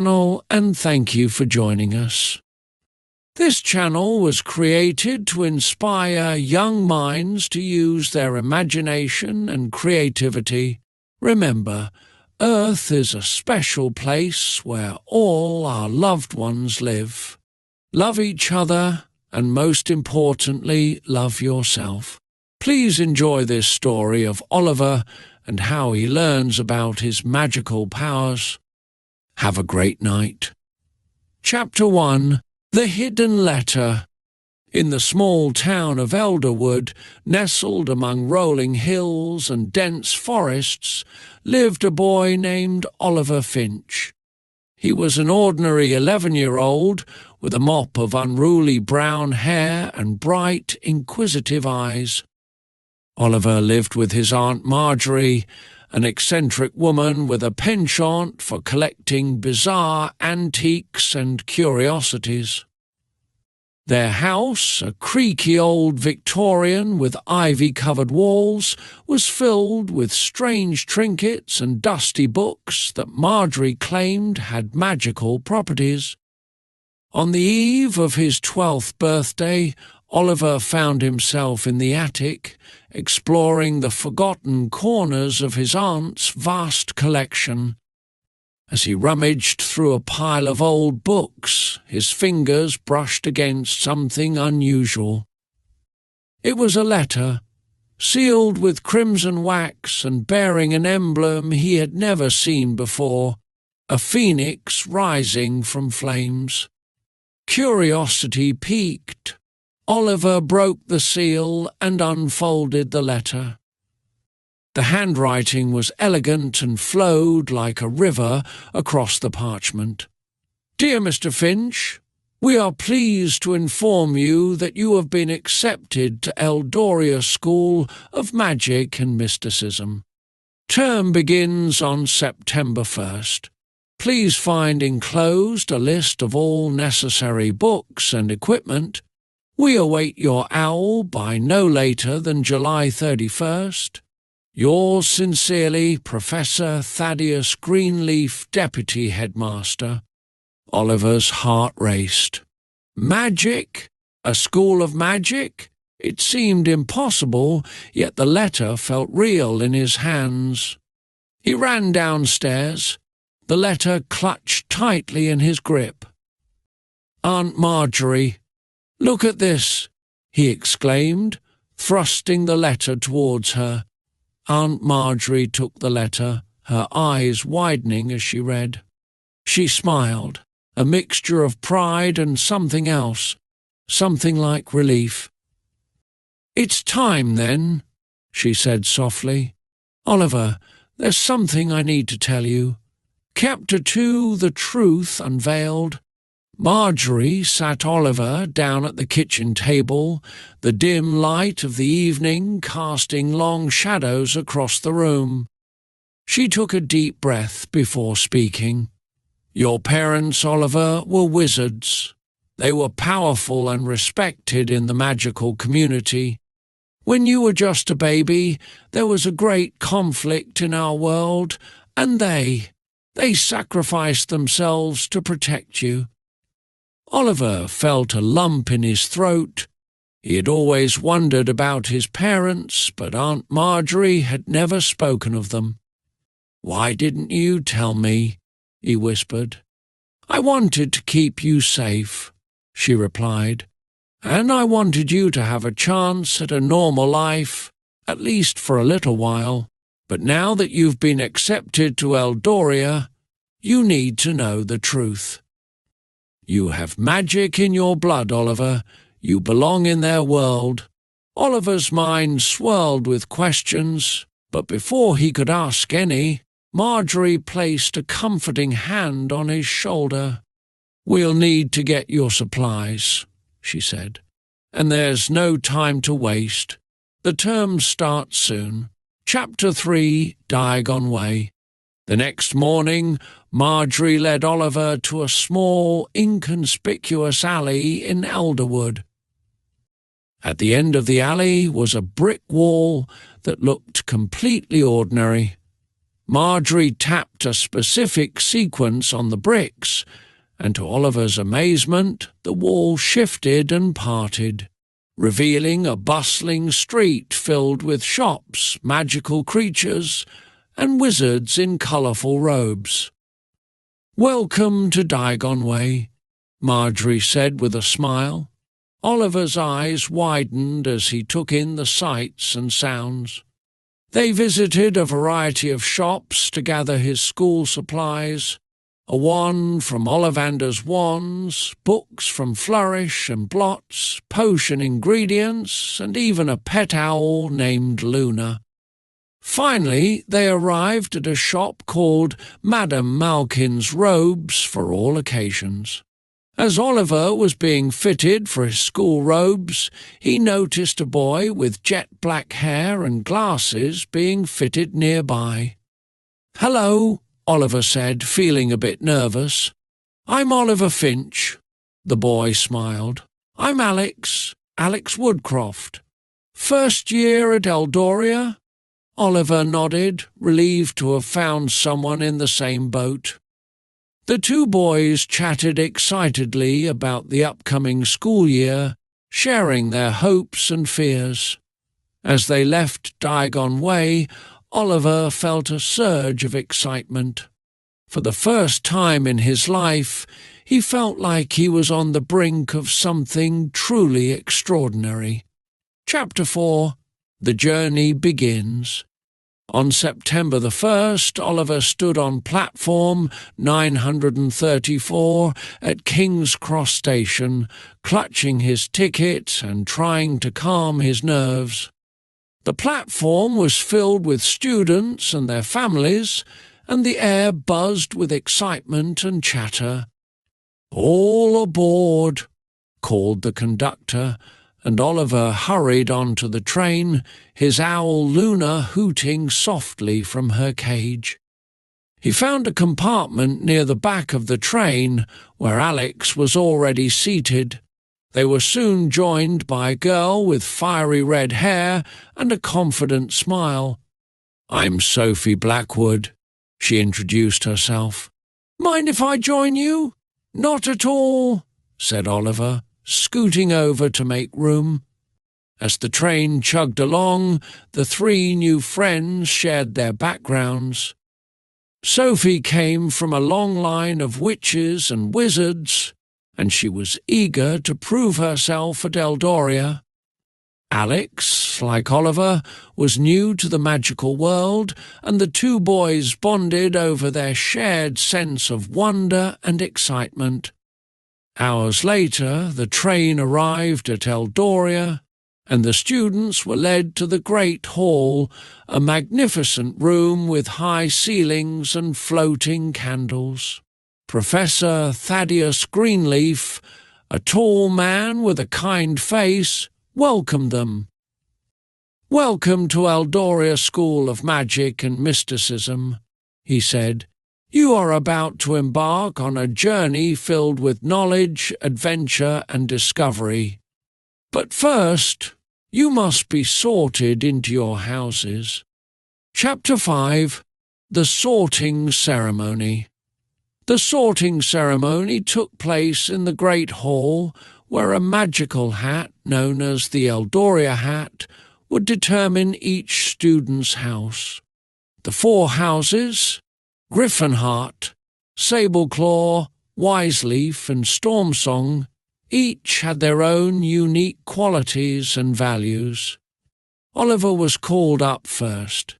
channel, and thank you for joining us. This channel was created to inspire young minds to use their imagination and creativity. Remember, Earth is a special place where all our loved ones live. Love each other, and most importantly, love yourself. Please enjoy this story of Oliver and how he learns about his magical powers. Have a great night. Chapter 1. The Hidden Letter. In the small town of Elderwood, nestled among rolling hills and dense forests, lived a boy named Oliver Finch. He was an ordinary 11-year-old with a mop of unruly brown hair and bright, inquisitive eyes. Oliver lived with his Aunt Marjorie, an eccentric woman with a penchant for collecting bizarre antiques and curiosities. Their house, a creaky old Victorian with ivy-covered walls, was filled with strange trinkets and dusty books that Marjorie claimed had magical properties. On the eve of his 12th birthday, Oliver found himself in the attic, exploring the forgotten corners of his aunt's vast collection. As he rummaged through a pile of old books, his fingers brushed against something unusual. It was a letter, sealed with crimson wax and bearing an emblem he had never seen before, a phoenix rising from flames. Curiosity piqued. Oliver broke the seal and unfolded the letter. The handwriting was elegant and flowed like a river across the parchment. "Dear Mr. Finch, we are pleased to inform you that you have been accepted to Eldoria School of Magic and Mysticism. Term begins on September 1st. Please find enclosed a list of all necessary books and equipment. We await your owl by no later than July 31st. Yours sincerely, Professor Thaddeus Greenleaf, Deputy Headmaster." Oliver's heart raced. Magic? A school of magic? It seemed impossible, yet the letter felt real in his hands. He ran downstairs, the letter clutched tightly in his grip. "Aunt Marjorie, look at this," he exclaimed, thrusting the letter towards her. Aunt Marjorie took the letter, her eyes widening as she read. She smiled, a mixture of pride and something else, something like relief. "It's time, then," she said softly. "Oliver, there's something I need to tell you. Chapter 2, The Truth Unveiled." Marjorie sat Oliver down at the kitchen table, the dim light of the evening casting long shadows across the room. She took a deep breath before speaking. "Your parents, Oliver, were wizards. They were powerful and respected in the magical community. When you were just a baby, there was a great conflict in our world, and they sacrificed themselves to protect you." Oliver felt a lump in his throat. He had always wondered about his parents, but Aunt Marjorie had never spoken of them. "Why didn't you tell me?" he whispered. "I wanted to keep you safe," she replied, "and I wanted you to have a chance at a normal life, at least for a little while. But now that you've been accepted to Eldoria, you need to know the truth. You have magic in your blood, Oliver. You belong in their world." Oliver's mind swirled with questions, but before he could ask any, Marjorie placed a comforting hand on his shoulder. "We'll need to get your supplies," she said, "and there's no time to waste. The term starts soon." Chapter 3, Diagon Way. The next morning, Marjorie led Oliver to a small, inconspicuous alley in Elderwood. At the end of the alley was a brick wall that looked completely ordinary. Marjorie tapped a specific sequence on the bricks, and to Oliver's amazement, the wall shifted and parted, revealing a bustling street filled with shops, magical creatures, and wizards in colourful robes. "Welcome to Diagon Way," Marjorie said with a smile. Oliver's eyes widened as he took in the sights and sounds. They visited a variety of shops to gather his school supplies, a wand from Ollivander's Wands, books from Flourish and Blots, potion ingredients, and even a pet owl named Luna. Finally, they arrived at a shop called Madame Malkin's Robes for all occasions. As Oliver was being fitted for his school robes, he noticed a boy with jet-black hair and glasses being fitted nearby. "Hello," Oliver said, feeling a bit nervous. "I'm Oliver Finch." The boy smiled. "I'm Alex Woodcroft. First year at Eldoria?" Oliver nodded, relieved to have found someone in the same boat. The two boys chatted excitedly about the upcoming school year, sharing their hopes and fears. As they left Diagon Way, Oliver felt a surge of excitement. For the first time in his life, he felt like he was on the brink of something truly extraordinary. Chapter 4. The Journey Begins. On September the 1st, Oliver stood on platform 934 at King's Cross Station, clutching his ticket and trying to calm his nerves. The platform was filled with students and their families, and the air buzzed with excitement and chatter. "All aboard," called the conductor, and Oliver hurried onto the train, his owl Luna hooting softly from her cage. He found a compartment near the back of the train where Alex was already seated. They were soon joined by a girl with fiery red hair and a confident smile. "I'm Sophie Blackwood," she introduced herself. "Mind if I join you?" "Not at all," said Oliver, scooting over to make room. As the train chugged along, the three new friends shared their backgrounds. Sophie came from a long line of witches and wizards, and she was eager to prove herself at Eldoria. Alex, like Oliver, was new to the magical world, and the two boys bonded over their shared sense of wonder and excitement. Hours later, the train arrived at Eldoria, and the students were led to the Great Hall, a magnificent room with high ceilings and floating candles. Professor Thaddeus Greenleaf, a tall man with a kind face, welcomed them. "Welcome to Eldoria School of Magic and Mysticism," he said. "You are about to embark on a journey filled with knowledge, adventure, and discovery. But first, you must be sorted into your houses." Chapter 5. The Sorting Ceremony. The sorting ceremony took place in the Great Hall, where a magical hat, known as the Eldoria hat, would determine each student's house. The 4 houses, Griffinheart, Sableclaw, Wiseleaf, and Stormsong, each had their own unique qualities and values. Oliver was called up first.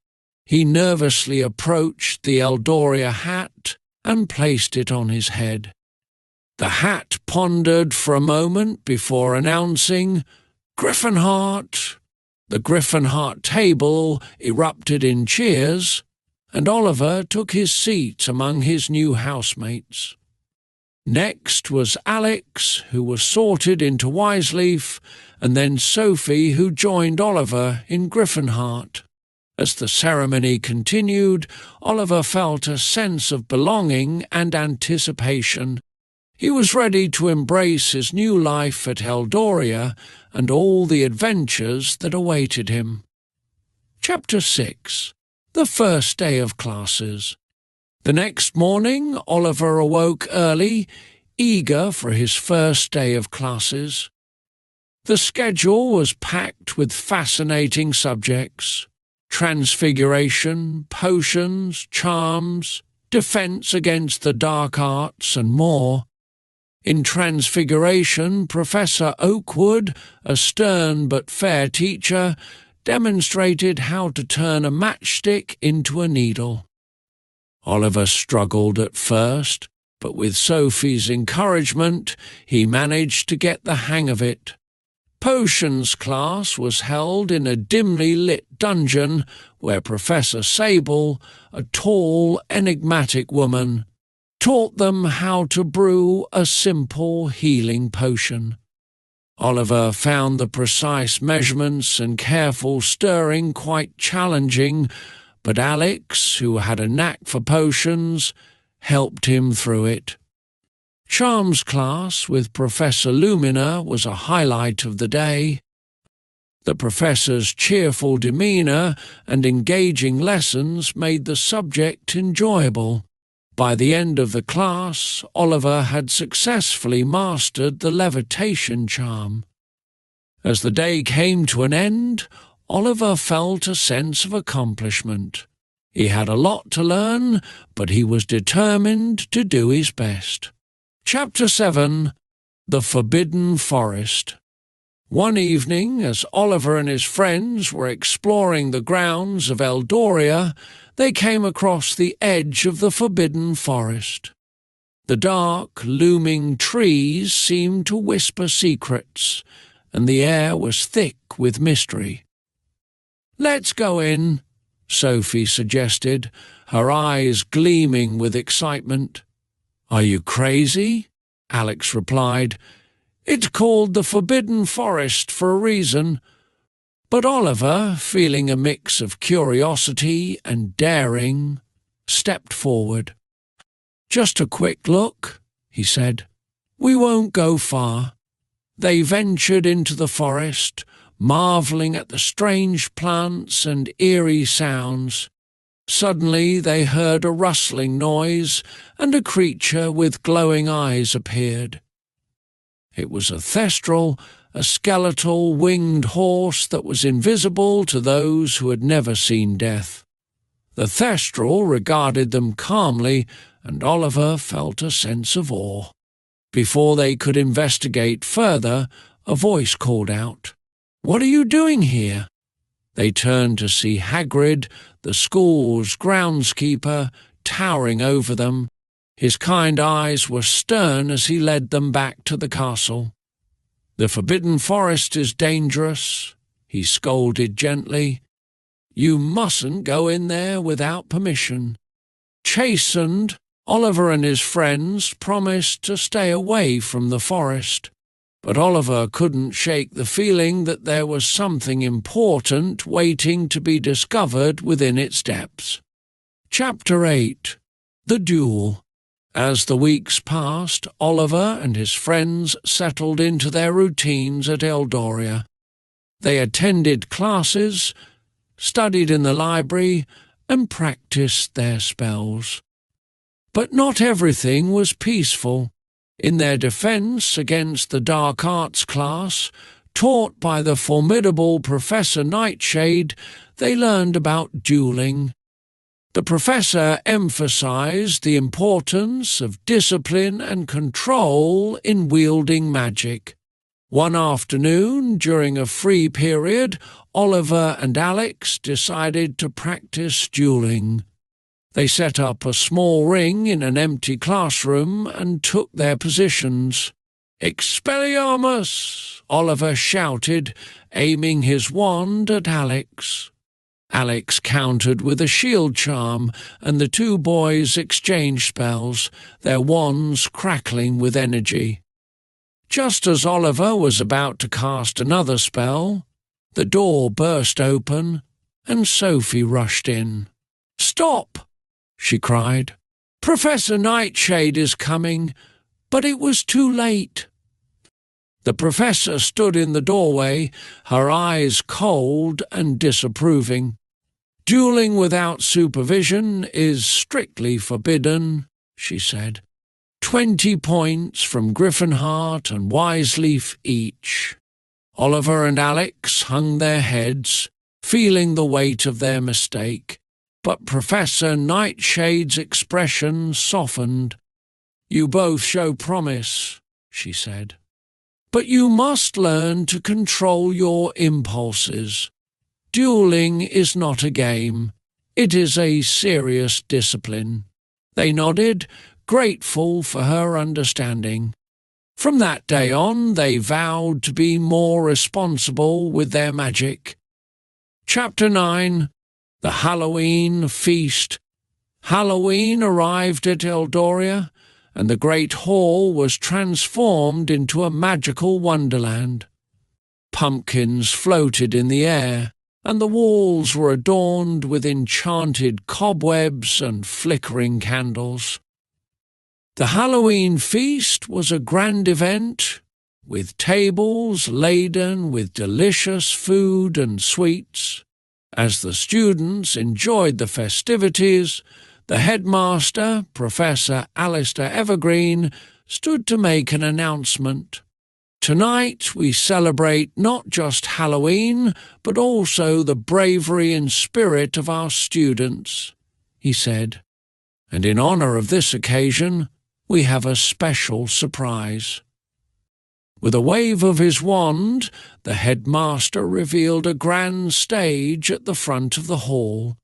He nervously approached the Eldoria hat and placed it on his head. The hat pondered for a moment before announcing, "Griffinheart." The Griffinheart table erupted in cheers, and Oliver took his seat among his new housemates. Next was Alex, who was sorted into Wiseleaf, and then Sophie, who joined Oliver in Griffinheart. As the ceremony continued, Oliver felt a sense of belonging and anticipation. He was ready to embrace his new life at Eldoria and all the adventures that awaited him. Chapter 6. The first day of classes. The next morning, Oliver awoke early, eager for his first day of classes. The schedule was packed with fascinating subjects: transfiguration, potions, charms, defense against the dark arts, and more. In Transfiguration, Professor Oakwood, a stern but fair teacher, demonstrated how to turn a matchstick into a needle. Oliver struggled at first, but with Sophie's encouragement, he managed to get the hang of it. Potions class was held in a dimly lit dungeon where Professor Sable, a tall, enigmatic woman, taught them how to brew a simple healing potion. Oliver found the precise measurements and careful stirring quite challenging, but Alex, who had a knack for potions, helped him through it. Charms class with Professor Lumina was a highlight of the day. The professor's cheerful demeanour and engaging lessons made the subject enjoyable. By the end of the class, Oliver had successfully mastered the levitation charm. As the day came to an end, Oliver felt a sense of accomplishment. He had a lot to learn, but he was determined to do his best. Chapter 7. The Forbidden Forest. One evening, as Oliver and his friends were exploring the grounds of Eldoria, they came across the edge of the Forbidden Forest. The dark, looming trees seemed to whisper secrets, and the air was thick with mystery. "Let's go in," Sophie suggested, her eyes gleaming with excitement. "Are you crazy?" Alex replied. "It's called the Forbidden Forest for a reason." But Oliver, feeling a mix of curiosity and daring, stepped forward. "Just a quick look," he said. "We won't go far." They ventured into the forest, marvelling at the strange plants and eerie sounds. Suddenly they heard a rustling noise, and a creature with glowing eyes appeared. It was a thestral, a skeletal winged horse that was invisible to those who had never seen death. The thestral regarded them calmly, and Oliver felt a sense of awe. Before they could investigate further, a voice called out, "What are you doing here?" They turned to see Hagrid, the school's groundskeeper, towering over them. His kind eyes were stern as he led them back to the castle. "The Forbidden Forest is dangerous," he scolded gently. "You mustn't go in there without permission." Chastened, Oliver and his friends promised to stay away from the forest. But Oliver couldn't shake the feeling that there was something important waiting to be discovered within its depths. Chapter 8. The Duel. As the weeks passed, Oliver and his friends settled into their routines at Eldoria. They attended classes, studied in the library, and practiced their spells. But not everything was peaceful. In their defence against the dark arts class, taught by the formidable Professor Nightshade, they learned about duelling. The professor emphasised the importance of discipline and control in wielding magic. One afternoon, during a free period, Oliver and Alex decided to practice duelling. They set up a small ring in an empty classroom and took their positions. "Expelliarmus!" Oliver shouted, aiming his wand at Alex. Alex countered with a shield charm, and the two boys exchanged spells, their wands crackling with energy. Just as Oliver was about to cast another spell, the door burst open, and Sophie rushed in. "Stop!" she cried. "Professor Nightshade is coming," but it was too late. The professor stood in the doorway, her eyes cold and disapproving. "Dueling without supervision is strictly forbidden," she said. 20 points from Griffinheart and Wiseleaf each. Oliver and Alex hung their heads, feeling the weight of their mistake, but Professor Nightshade's expression softened. "You both show promise," she said. "But you must learn to control your impulses. Dueling is not a game. It is a serious discipline." They nodded, grateful for her understanding. From that day on, they vowed to be more responsible with their magic. Chapter 9. The Halloween Feast. Halloween arrived at Eldoria, and the great hall was transformed into a magical wonderland. Pumpkins floated in the air, and the walls were adorned with enchanted cobwebs and flickering candles. The Halloween feast was a grand event, with tables laden with delicious food and sweets. As the students enjoyed the festivities, the headmaster, Professor Alistair Evergreen, stood to make an announcement. "Tonight we celebrate not just Halloween, but also the bravery and spirit of our students," he said. "And in honour of this occasion, we have a special surprise." With a wave of his wand, the headmaster revealed a grand stage at the front of the hall.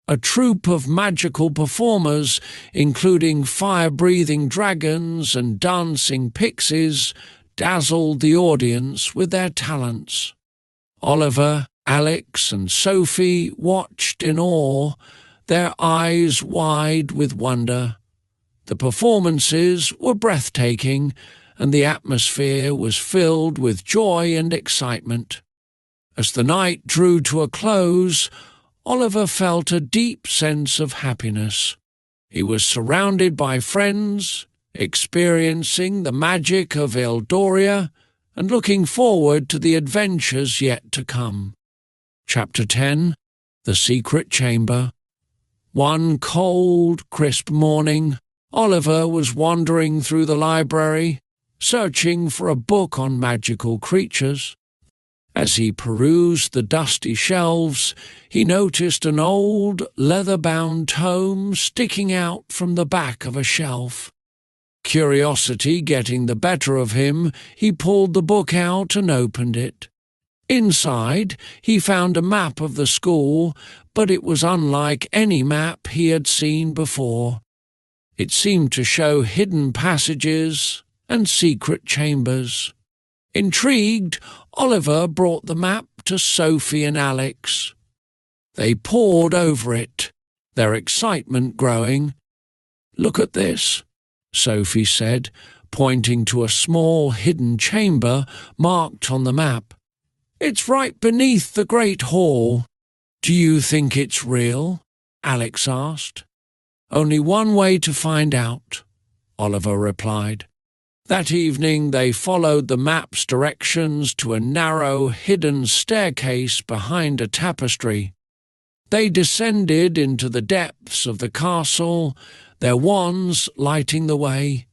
A troupe of magical performers, including fire-breathing dragons and dancing pixies, dazzled the audience with their talents. Oliver, Alex, and Sophie watched in awe, their eyes wide with wonder. The performances were breathtaking, and the atmosphere was filled with joy and excitement. As the night drew to a close, Oliver felt a deep sense of happiness. He was surrounded by friends, experiencing the magic of Eldoria and looking forward to the adventures yet to come. Chapter 10. The Secret Chamber. One cold, crisp morning, Oliver was wandering through the library, searching for a book on magical creatures. As he perused the dusty shelves, he noticed an old, leather-bound tome sticking out from the back of a shelf. Curiosity getting the better of him, he pulled the book out and opened it. Inside, he found a map of the school, but it was unlike any map he had seen before. It seemed to show hidden passages and secret chambers. Intrigued, Oliver brought the map to Sophie and Alex. They pored over it, their excitement growing. "Look at this," Sophie said, pointing to a small hidden chamber marked on the map. "It's right beneath the Great Hall." "Do you think it's real?" Alex asked. "Only one way to find out," Oliver replied. That evening they followed the map's directions to a narrow, hidden staircase behind a tapestry. They descended into the depths of the castle, their wands lighting the way.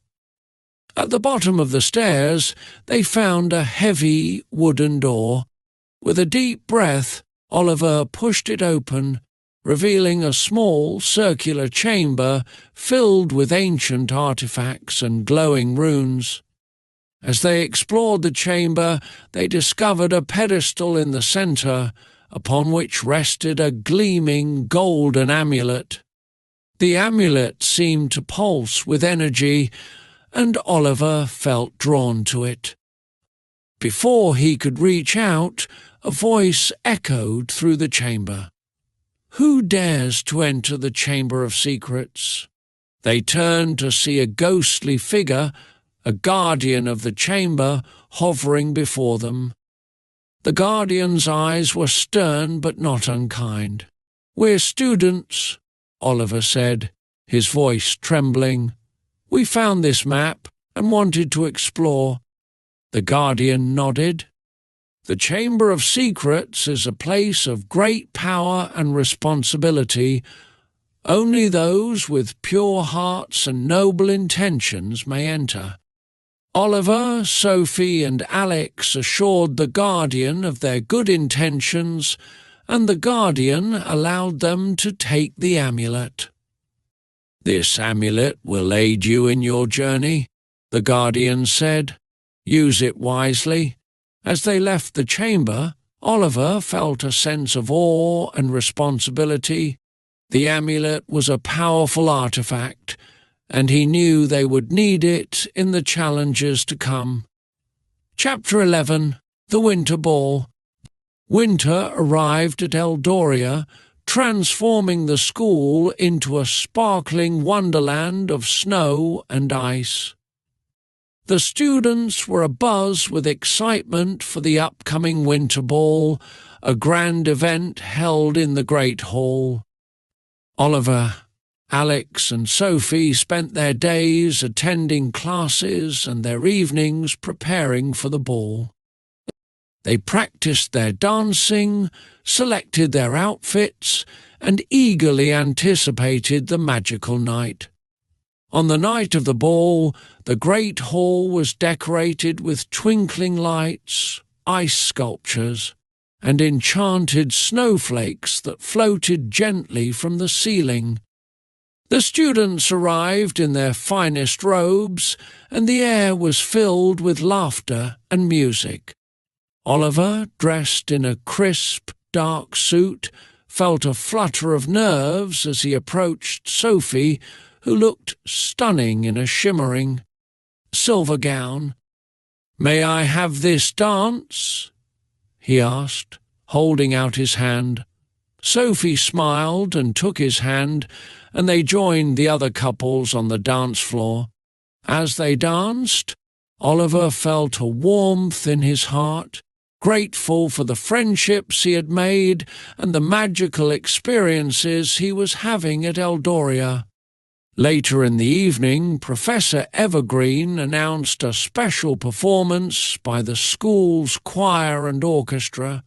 At the bottom of the stairs they found a heavy wooden door. With a deep breath, Oliver pushed it open, revealing a small circular chamber filled with ancient artifacts and glowing runes. As they explored the chamber, they discovered a pedestal in the centre, upon which rested a gleaming golden amulet. The amulet seemed to pulse with energy, and Oliver felt drawn to it. Before he could reach out, a voice echoed through the chamber. "Who dares to enter the Chamber of Secrets?" They turned to see a ghostly figure, a guardian of the chamber, hovering before them. The guardian's eyes were stern but not unkind. "We're students," Oliver said, his voice trembling. "We found this map and wanted to explore." The guardian nodded. The Chamber of Secrets is a place of great power and responsibility. Only those with pure hearts and noble intentions may enter. Oliver, Sophie, and Alex assured the Guardian of their good intentions, and the Guardian allowed them to take the amulet. "This amulet will aid you in your journey," the Guardian said. "Use it wisely." As they left the chamber, Oliver felt a sense of awe and responsibility. The amulet was a powerful artifact, and he knew they would need it in the challenges to come. Chapter 11. The Winter Ball. Winter arrived at Eldoria, transforming the school into a sparkling wonderland of snow and ice. The students were abuzz with excitement for the upcoming Winter Ball, a grand event held in the Great Hall. Oliver, Alex, and Sophie spent their days attending classes and their evenings preparing for the ball. They practiced their dancing, selected their outfits, and eagerly anticipated the magical night. On the night of the ball, the great hall was decorated with twinkling lights, ice sculptures, and enchanted snowflakes that floated gently from the ceiling. The students arrived in their finest robes, and the air was filled with laughter and music. Oliver, dressed in a crisp, dark suit, felt a flutter of nerves as he approached Sophie, who looked stunning in a shimmering silver gown. "May I have this dance?" he asked, holding out his hand. Sophie smiled and took his hand, and they joined the other couples on the dance floor. As they danced, Oliver felt a warmth in his heart, grateful for the friendships he had made and the magical experiences he was having at Eldoria. Later in the evening, Professor Evergreen announced a special performance by the school's choir and orchestra.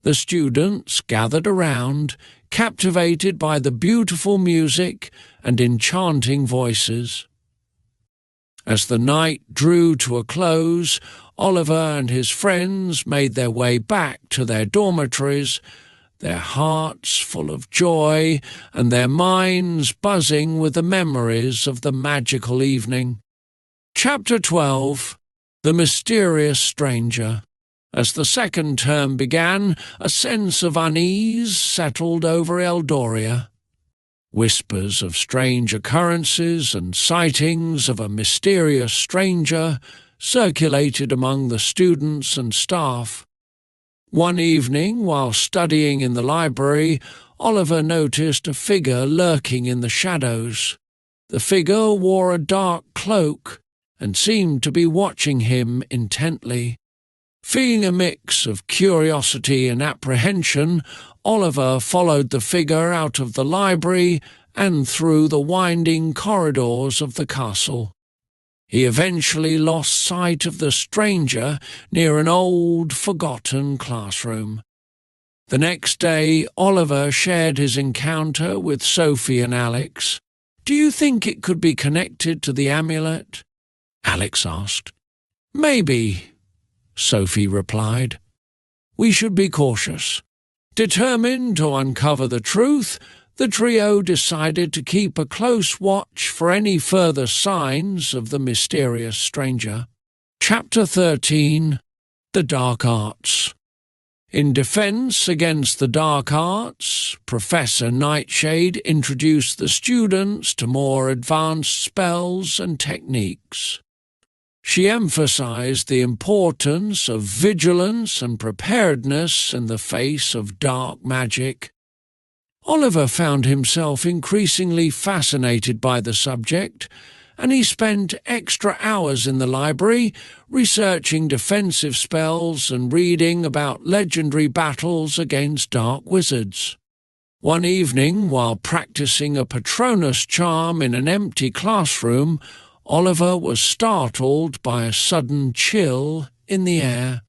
The students gathered around, captivated by the beautiful music and enchanting voices. As the night drew to a close, Oliver and his friends made their way back to their dormitories, their hearts full of joy and their minds buzzing with the memories of the magical evening. Chapter 12. The Mysterious Stranger. As the second term began, a sense of unease settled over Eldoria. Whispers of strange occurrences and sightings of a mysterious stranger circulated among the students and staff. One evening, while studying in the library, Oliver noticed a figure lurking in the shadows. The figure wore a dark cloak and seemed to be watching him intently. Feeling a mix of curiosity and apprehension, Oliver followed the figure out of the library and through the winding corridors of the castle. He eventually lost sight of the stranger near an old, forgotten classroom. The next day, Oliver shared his encounter with Sophie and Alex. "Do you think it could be connected to the amulet?" Alex asked. "Maybe," Sophie replied. "We should be cautious." Determined to uncover the truth, the trio decided to keep a close watch for any further signs of the mysterious stranger. Chapter 13. The Dark Arts. In defense against the dark arts, Professor Nightshade introduced the students to more advanced spells and techniques. She emphasized the importance of vigilance and preparedness in the face of dark magic. Oliver found himself increasingly fascinated by the subject, and he spent extra hours in the library researching defensive spells and reading about legendary battles against dark wizards. One evening, while practicing a Patronus charm in an empty classroom, Oliver was startled by a sudden chill in the air.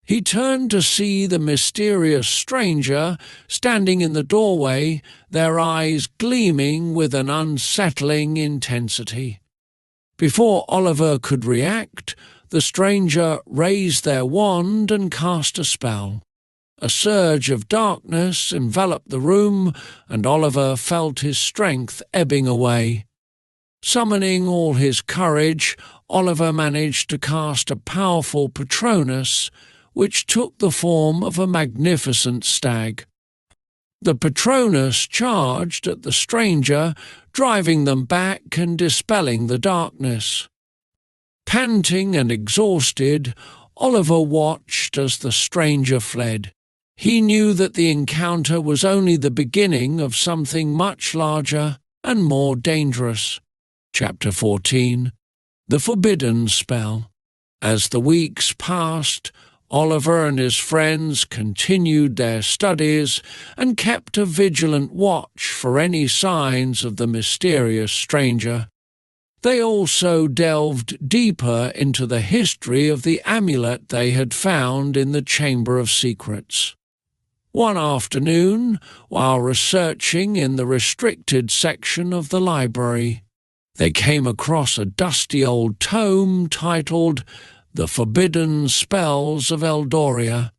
He turned to see the mysterious stranger standing in the doorway, their eyes gleaming with an unsettling intensity. Before Oliver could react, the stranger raised their wand and cast a spell. A surge of darkness enveloped the room, and Oliver felt his strength ebbing away. Summoning all his courage, Oliver managed to cast a powerful Patronus, which took the form of a magnificent stag. The Patronus charged at the stranger, driving them back and dispelling the darkness. Panting and exhausted, Oliver watched as the stranger fled. He knew that the encounter was only the beginning of something much larger and more dangerous. Chapter 14. The Forbidden Spell. As the weeks passed, Oliver and his friends continued their studies and kept a vigilant watch for any signs of the mysterious stranger. They also delved deeper into the history of the amulet they had found in the Chamber of Secrets. One afternoon, while researching in the restricted section of the library, they came across a dusty old tome titled The Forbidden Spells of Eldoria.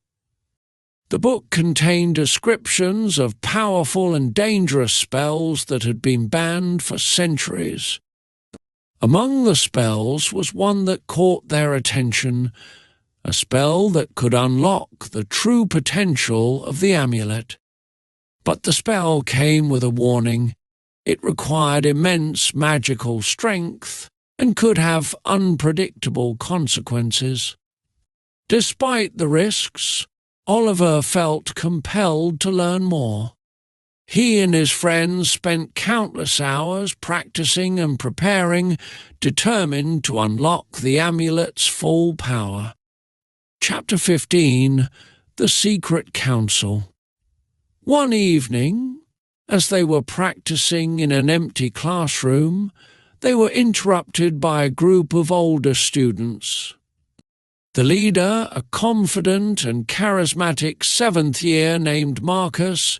The book contained descriptions of powerful and dangerous spells that had been banned for centuries. Among the spells was one that caught their attention, a spell that could unlock the true potential of the amulet. But the spell came with a warning. It required immense magical strength and could have unpredictable consequences. Despite the risks, Oliver felt compelled to learn more. He and his friends spent countless hours practicing and preparing, determined to unlock the amulet's full power. Chapter 15. The Secret Council. One evening, as they were practicing in an empty classroom, they were interrupted by a group of older students. The leader, a confident and charismatic seventh year named Marcus,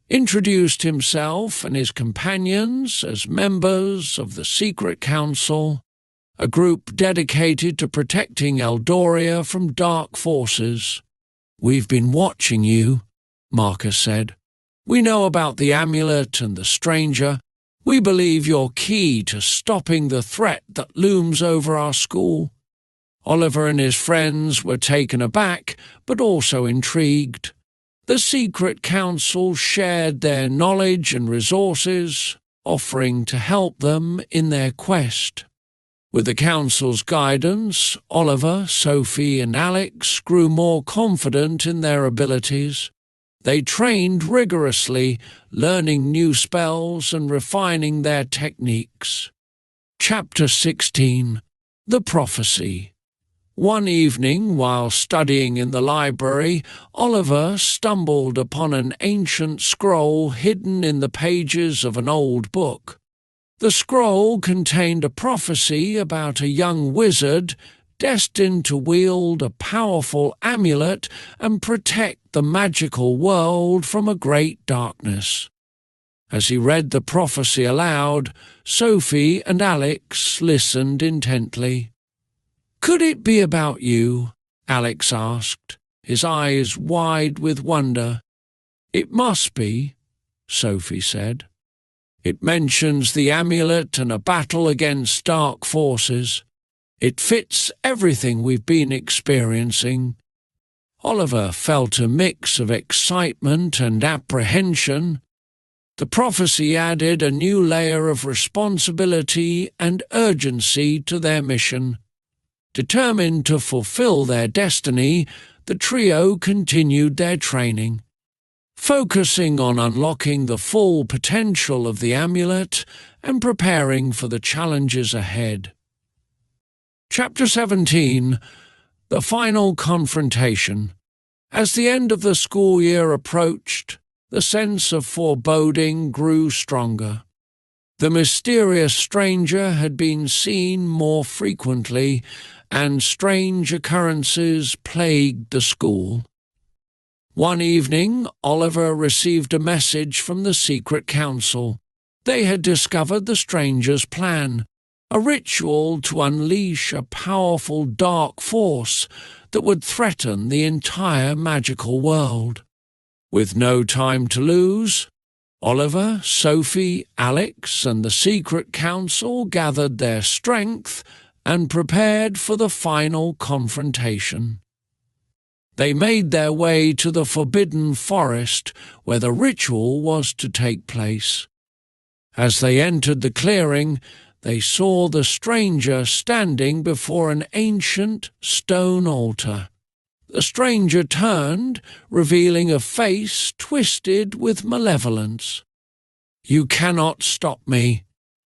introduced himself and his companions as members of the Secret Council, a group dedicated to protecting Eldoria from dark forces. "We've been watching you," Marcus said. "We know about the amulet and the stranger. We believe you're key to stopping the threat that looms over our school." Oliver and his friends were taken aback, but also intrigued. The Secret Council shared their knowledge and resources, offering to help them in their quest. With the Council's guidance, Oliver, Sophie, and Alex grew more confident in their abilities. They trained rigorously, learning new spells and refining their techniques. Chapter 16. The Prophecy. One evening, while studying in the library, Oliver stumbled upon an ancient scroll hidden in the pages of an old book. The scroll contained a prophecy about a young wizard destined to wield a powerful amulet and protect the magical world from a great darkness. As he read the prophecy aloud, Sophie and Alex listened intently. "Could it be about you?" Alex asked, his eyes wide with wonder. "It must be," Sophie said. "It mentions the amulet and a battle against dark forces. It fits everything we've been experiencing." Oliver felt a mix of excitement and apprehension. The prophecy added a new layer of responsibility and urgency to their mission. Determined to fulfill their destiny, the trio continued their training, focusing on unlocking the full potential of the amulet and preparing for the challenges ahead. Chapter 17. The Final Confrontation. As the end of the school year approached, the sense of foreboding grew stronger. The mysterious stranger had been seen more frequently, and strange occurrences plagued the school. One evening, Oliver received a message from the secret council. They had discovered the stranger's plan, a ritual to unleash a powerful dark force that would threaten the entire magical world. With no time to lose, Oliver, Sophie, Alex, and the secret council gathered their strength and prepared for the final confrontation. They made their way to the forbidden forest where the ritual was to take place. As they entered the clearing, they saw the stranger standing before an ancient stone altar. The stranger turned, revealing a face twisted with malevolence. "You cannot stop me,"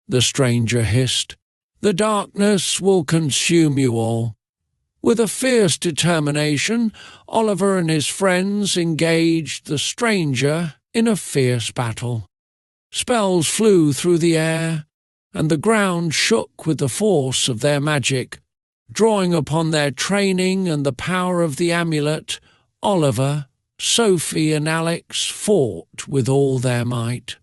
the stranger hissed. "The darkness will consume you all." With a fierce determination, Oliver and his friends engaged the stranger in a fierce battle. Spells flew through the air, and the ground shook with the force of their magic. Drawing upon their training and the power of the amulet, Oliver, Sophie, and Alex fought with all their might.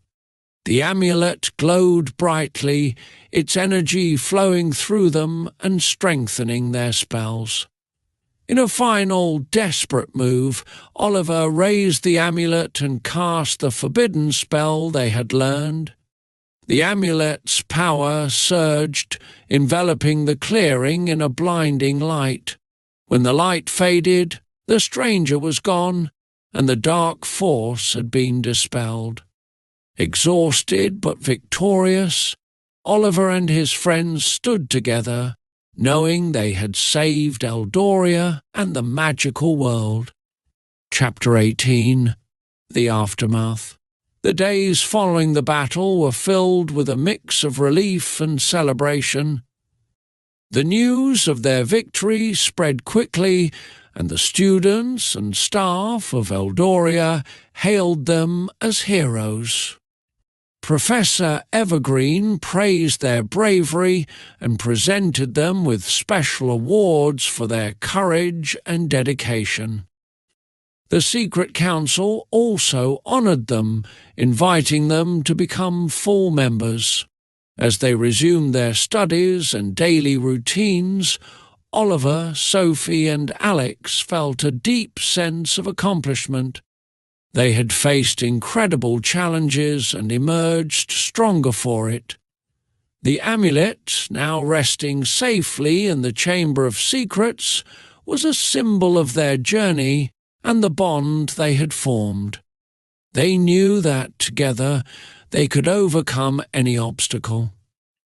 The amulet glowed brightly, its energy flowing through them and strengthening their spells. In a final, desperate move, Oliver raised the amulet and cast the forbidden spell they had learned. The amulet's power surged, enveloping the clearing in a blinding light. When the light faded, the stranger was gone, and the dark force had been dispelled. Exhausted but victorious, Oliver and his friends stood together, knowing they had saved Eldoria and the magical world. Chapter 18. The Aftermath. The days following the battle were filled with a mix of relief and celebration. The news of their victory spread quickly, and the students and staff of Eldoria hailed them as heroes. Professor Evergreen praised their bravery and presented them with special awards for their courage and dedication. The Secret Council also honoured them, inviting them to become full members. As they resumed their studies and daily routines, Oliver, Sophie, and Alex felt a deep sense of accomplishment. They had faced incredible challenges and emerged stronger for it. The amulet, now resting safely in the Chamber of Secrets, was a symbol of their journey and the bond they had formed. They knew that together they could overcome any obstacle.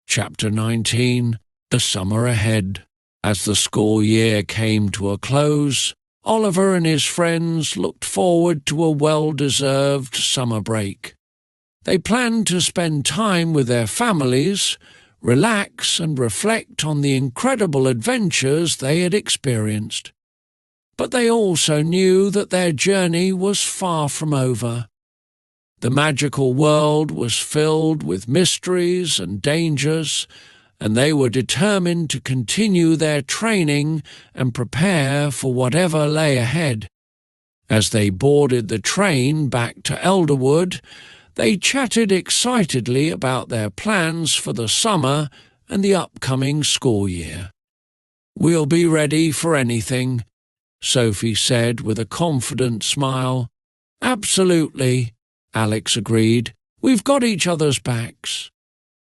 Chapter 19. The Summer Ahead. As the school year came to a close, Oliver and his friends looked forward to a well-deserved summer break. They planned to spend time with their families, relax and reflect on the incredible adventures they had experienced. But they also knew that their journey was far from over. The magical world was filled with mysteries and dangers, and they were determined to continue their training and prepare for whatever lay ahead. As they boarded the train back to Elderwood, they chatted excitedly about their plans for the summer and the upcoming school year. "We'll be ready for anything," Sophie said with a confident smile. "Absolutely," Alex agreed. "We've got each other's backs."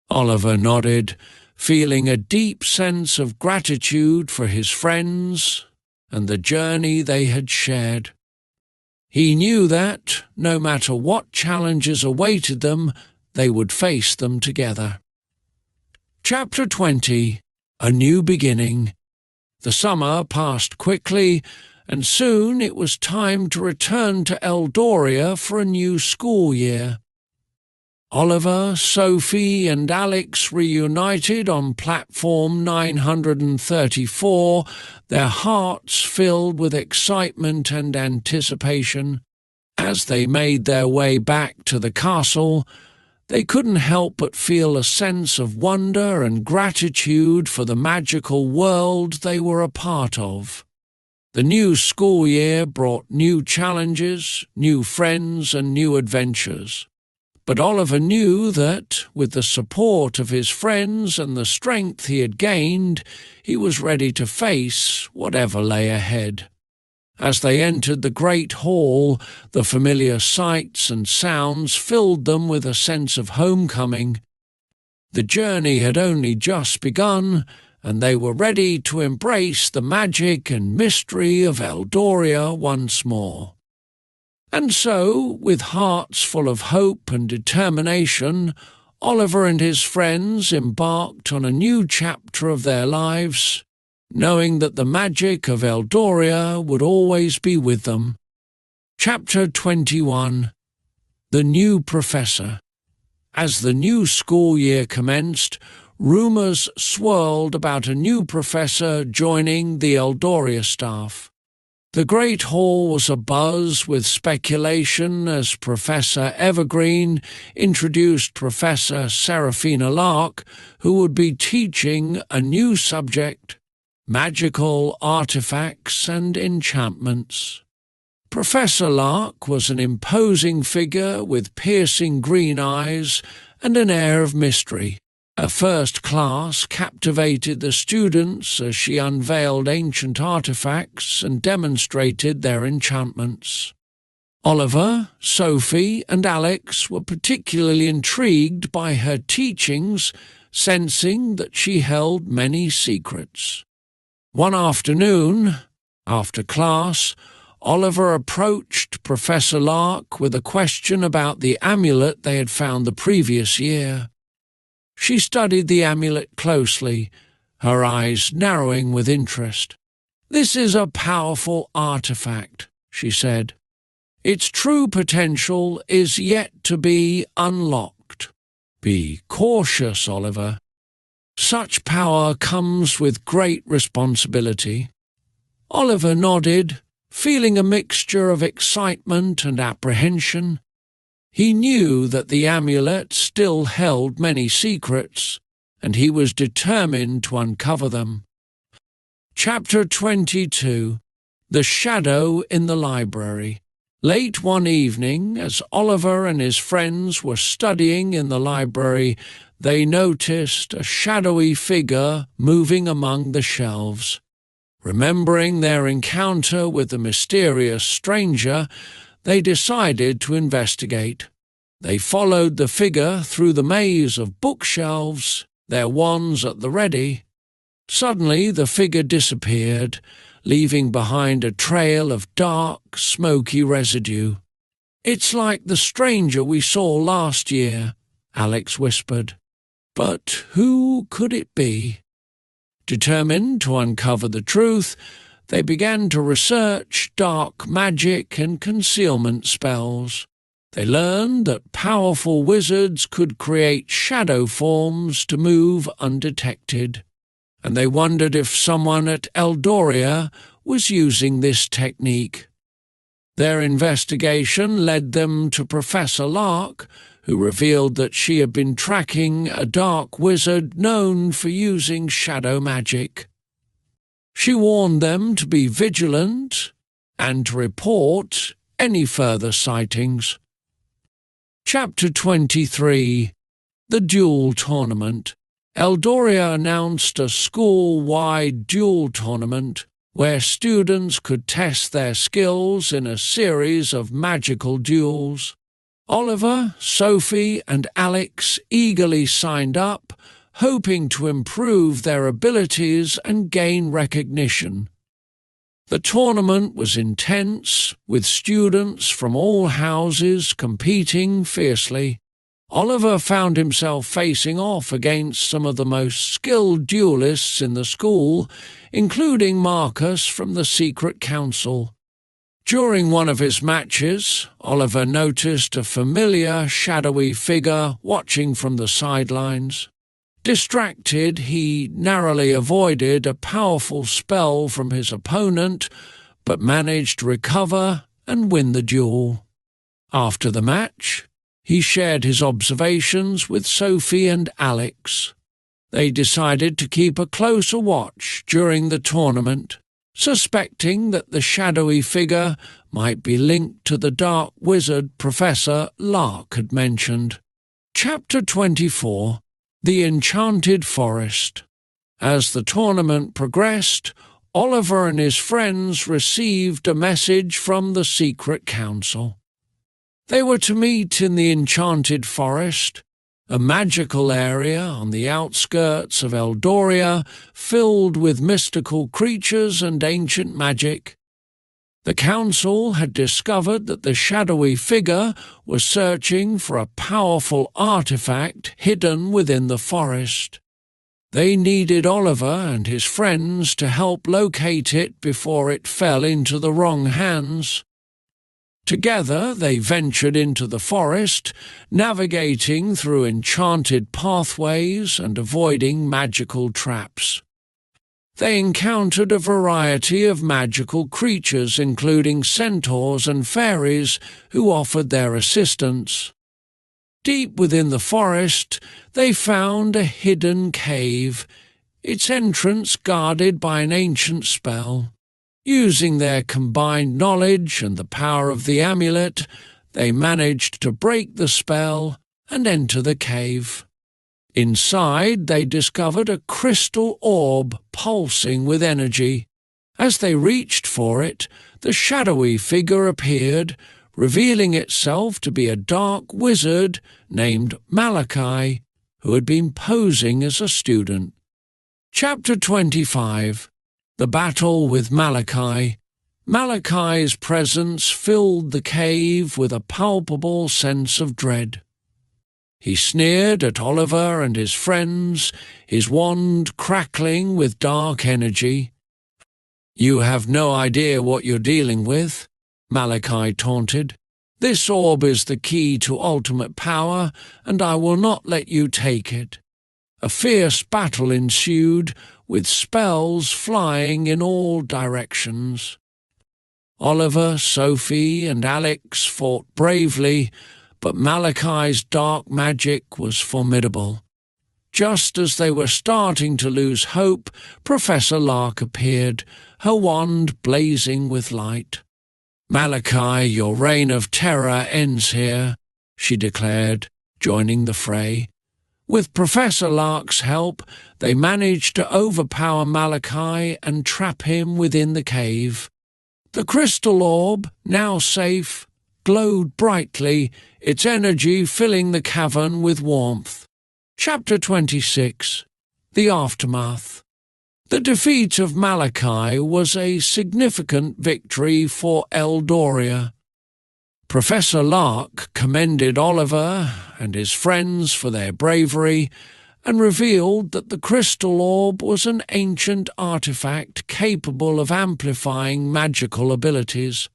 Oliver nodded, feeling a deep sense of gratitude for his friends and the journey they had shared. He knew that, no matter what challenges awaited them, they would face them together. Chapter 20. A New Beginning. The summer passed quickly, and soon it was time to return to Eldoria for a new school year. Oliver, Sophie, and Alex reunited on platform 934, their hearts filled with excitement and anticipation. As they made their way back to the castle, they couldn't help but feel a sense of wonder and gratitude for the magical world they were a part of. The new school year brought new challenges, new friends, and new adventures. But Oliver knew that, with the support of his friends and the strength he had gained, he was ready to face whatever lay ahead. As they entered the great hall, the familiar sights and sounds filled them with a sense of homecoming. The journey had only just begun, and they were ready to embrace the magic and mystery of Eldoria once more. And so, with hearts full of hope and determination, Oliver and his friends embarked on a new chapter of their lives, knowing that the magic of Eldoria would always be with them. Chapter 21. The New Professor. As the new school year commenced, rumours swirled about a new professor joining the Eldoria staff. The great hall was abuzz with speculation as Professor Evergreen introduced Professor Seraphina Lark, who would be teaching a new subject: magical artifacts and enchantments. Professor Lark was an imposing figure with piercing green eyes and an air of mystery. Her first class captivated the students as she unveiled ancient artifacts and demonstrated their enchantments. Oliver, Sophie, and Alex were particularly intrigued by her teachings, sensing that she held many secrets. One afternoon, after class, Oliver approached Professor Lark with a question about the amulet they had found the previous year. She studied the amulet closely, her eyes narrowing with interest. "This is a powerful artifact," she said. "Its true potential is yet to be unlocked. Be cautious, Oliver. Such power comes with great responsibility." Oliver nodded, feeling a mixture of excitement and apprehension. He knew that the amulet still held many secrets, and he was determined to uncover them. Chapter 22. The Shadow in the Library. Late one evening, as Oliver and his friends were studying in the library, they noticed a shadowy figure moving among the shelves. Remembering their encounter with the mysterious stranger, they decided to investigate. They followed the figure through the maze of bookshelves, their wands at the ready. Suddenly the figure disappeared, leaving behind a trail of dark, smoky residue. "It's like the stranger we saw last year," Alex whispered. But who could it be? Determined to uncover the truth, they began to research dark magic and concealment spells. They learned that powerful wizards could create shadow forms to move undetected, and they wondered if someone at Eldoria was using this technique. Their investigation led them to Professor Lark, who revealed that she had been tracking a dark wizard known for using shadow magic. She warned them to be vigilant and to report any further sightings. Chapter 23. The Duel Tournament. Eldoria announced a school-wide duel tournament where students could test their skills in a series of magical duels. Oliver, Sophie, and Alex eagerly signed up, hoping to improve their abilities and gain recognition. The tournament was intense, with students from all houses competing fiercely. Oliver found himself facing off against some of the most skilled duelists in the school, including Marcus from the Secret Council. During one of his matches, Oliver noticed a familiar, shadowy figure watching from the sidelines. Distracted, he narrowly avoided a powerful spell from his opponent, but managed to recover and win the duel. After the match, He shared his observations with Sophie and Alex. They decided to keep a closer watch during the tournament, suspecting that the shadowy figure might be linked to the dark wizard Professor Lark had mentioned. Chapter 24: The Enchanted Forest. As the tournament progressed, Oliver and his friends received a message from the Secret Council. They were to meet in the Enchanted Forest, a magical area on the outskirts of Eldoria filled with mystical creatures and ancient magic. The council had discovered that the shadowy figure was searching for a powerful artifact hidden within the forest. They needed Oliver and his friends to help locate it before it fell into the wrong hands. Together they ventured into the forest, navigating through enchanted pathways and avoiding magical traps. They encountered a variety of magical creatures, including centaurs and fairies, who offered their assistance. Deep within the forest, they found a hidden cave, its entrance guarded by an ancient spell. Using their combined knowledge and the power of the amulet, they managed to break the spell and enter the cave. Inside, they discovered a crystal orb pulsing with energy. As they reached for it, the shadowy figure appeared, revealing itself to be a dark wizard named Malachi, who had been posing as a student. Chapter 25: The Battle with Malachi. Malachi's presence filled the cave with a palpable sense of dread. He sneered at Oliver and his friends, his wand crackling with dark energy. "You have no idea what you're dealing with," Malachi taunted. "This orb is the key to ultimate power, and I will not let you take it." A fierce battle ensued, with spells flying in all directions. Oliver, Sophie, and Alex fought bravely, but Malachi's dark magic was formidable. Just as they were starting to lose hope, Professor Lark appeared, her wand blazing with light. "Malachi, your reign of terror ends here," she declared, joining the fray. With Professor Lark's help, they managed to overpower Malachi and trap him within the cave. The crystal orb, now safe, glowed brightly, its energy filling the cavern with warmth. Chapter 26: The Aftermath. The defeat of Malachi was a significant victory for Eldoria. Professor Lark commended Oliver and his friends for their bravery and revealed that the crystal orb was an ancient artifact capable of amplifying magical abilities.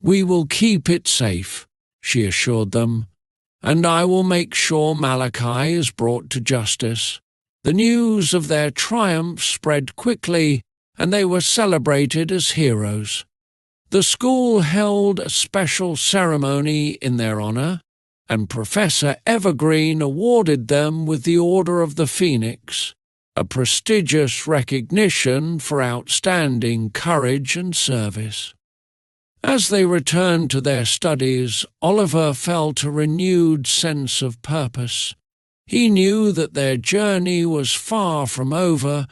"We will keep it safe," she assured them, "and I will make sure Malachi is brought to justice." The news of their triumph spread quickly, and they were celebrated as heroes. The school held a special ceremony in their honor, and Professor Evergreen awarded them with the Order of the Phoenix, a prestigious recognition for outstanding courage and service. As they returned to their studies, Oliver felt a renewed sense of purpose. He knew that their journey was far from over,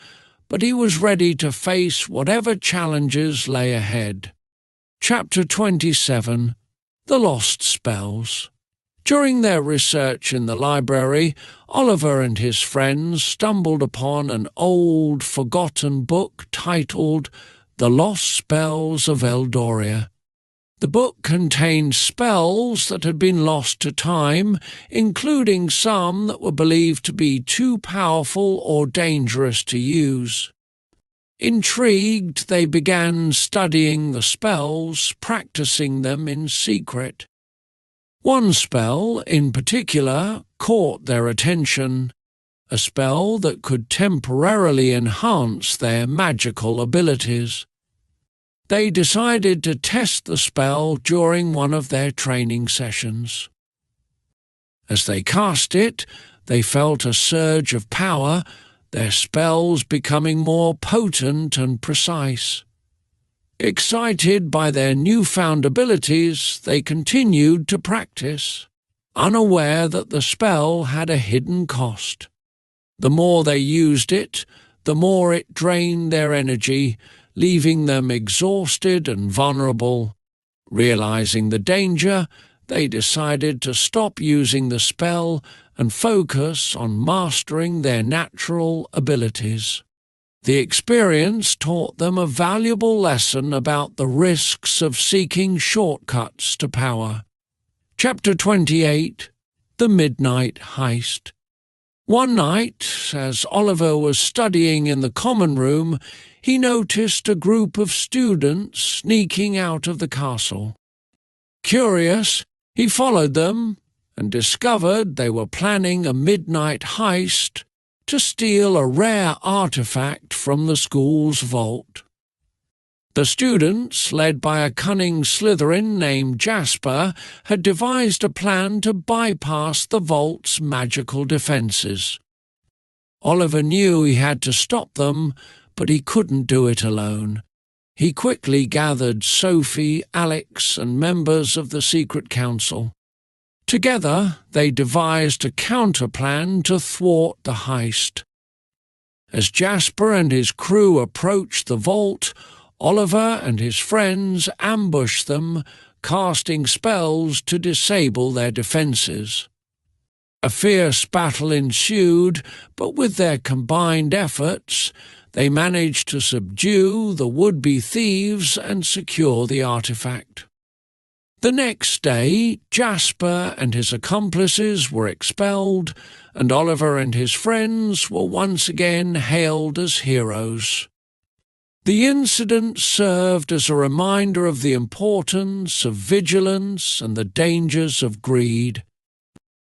but he was ready to face whatever challenges lay ahead. Chapter 27: The Lost Spells. During their research in the library, Oliver and his friends stumbled upon an old, forgotten book titled The Lost Spells of Eldoria. The book contained spells that had been lost to time, including some that were believed to be too powerful or dangerous to use. Intrigued, they began studying the spells, practicing them in secret. One spell, in particular, caught their attention, a spell that could temporarily enhance their magical abilities. They decided to test the spell during one of their training sessions. As they cast it, they felt a surge of power, their spells becoming more potent and precise. Excited by their newfound abilities, they continued to practice, unaware that the spell had a hidden cost. The more they used it, the more it drained their energy, leaving them exhausted and vulnerable. Realizing the danger, they decided to stop using the spell and focus on mastering their natural abilities. The experience taught them a valuable lesson about the risks of seeking shortcuts to power. Chapter 28 The Midnight Heist. One night, as Oliver was studying in the common room, he noticed a group of students sneaking out of the castle. Curious, he followed them and discovered they were planning a midnight heist to steal a rare artifact from the school's vault. The students, led by a cunning Slytherin named Jasper, had devised a plan to bypass the vault's magical defences. Oliver knew he had to stop them, but he couldn't do it alone. He quickly gathered Sophie, Alex, and members of the Secret Council. Together, they devised a counterplan to thwart the heist. As Jasper and his crew approached the vault, Oliver and his friends ambushed them, casting spells to disable their defences. A fierce battle ensued, but with their combined efforts, they managed to subdue the would-be thieves and secure the artifact. The next day, Jasper and his accomplices were expelled, and Oliver and his friends were once again hailed as heroes. The incident served as a reminder of the importance of vigilance and the dangers of greed.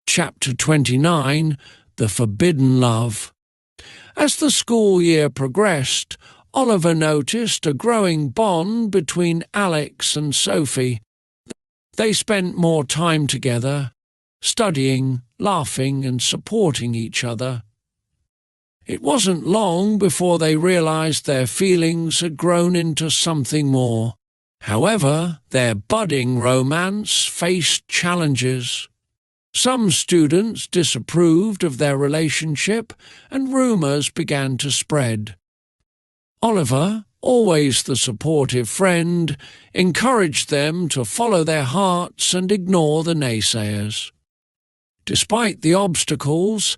Chapter 29 The Forbidden Love. As the school year progressed, Oliver noticed a growing bond between Alex and Sophie. They spent more time together, studying, laughing, and supporting each other. It wasn't long before they realized their feelings had grown into something more. However, their budding romance faced challenges. Some students disapproved of their relationship, and rumors began to spread. Oliver, always the supportive friend, encouraged them to follow their hearts and ignore the naysayers. Despite the obstacles,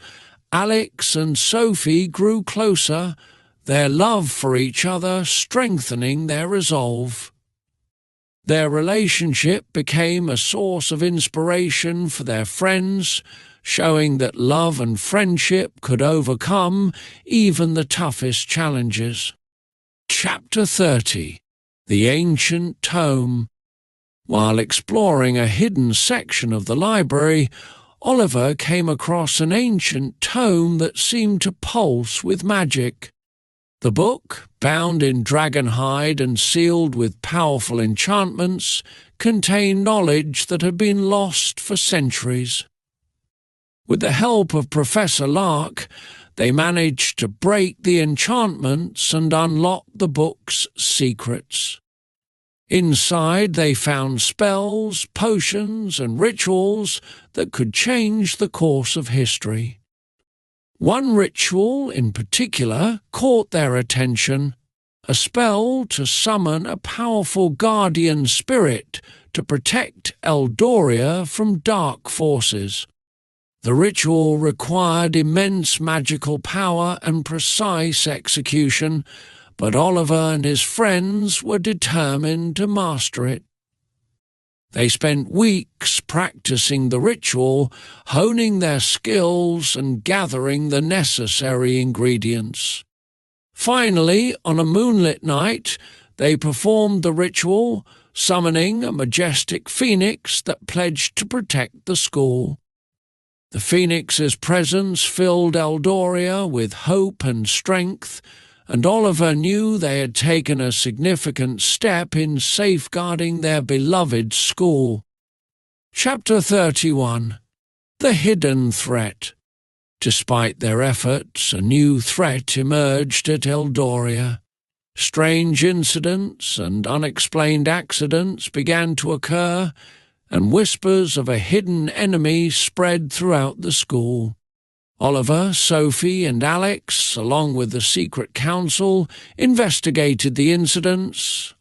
Alex and Sophie grew closer, their love for each other strengthening their resolve. Their relationship became a source of inspiration for their friends, showing that love and friendship could overcome even the toughest challenges. Chapter 30 The Ancient Tome. While exploring a hidden section of the library, Oliver came across an ancient tome that seemed to pulse with magic. The book, bound in dragon hide and sealed with powerful enchantments, contained knowledge that had been lost for centuries. With the help of Professor Lark, they managed to break the enchantments and unlock the book's secrets. Inside they found spells, potions, and rituals that could change the course of history. One ritual in particular caught their attention, a spell to summon a powerful guardian spirit to protect Eldoria from dark forces. The ritual required immense magical power and precise execution, but Oliver and his friends were determined to master it. They spent weeks practicing the ritual, honing their skills and gathering the necessary ingredients. Finally, on a moonlit night, they performed the ritual, summoning a majestic phoenix that pledged to protect the school. The phoenix's presence filled Eldoria with hope and strength, and Oliver knew they had taken a significant step in safeguarding their beloved school. Chapter 31 The hidden threat. Despite their efforts, a new threat emerged at Eldoria. Strange incidents and unexplained accidents began to occur, and whispers of a hidden enemy spread throughout the school. Oliver, Sophie, and Alex, along with the secret council, investigated the incidents,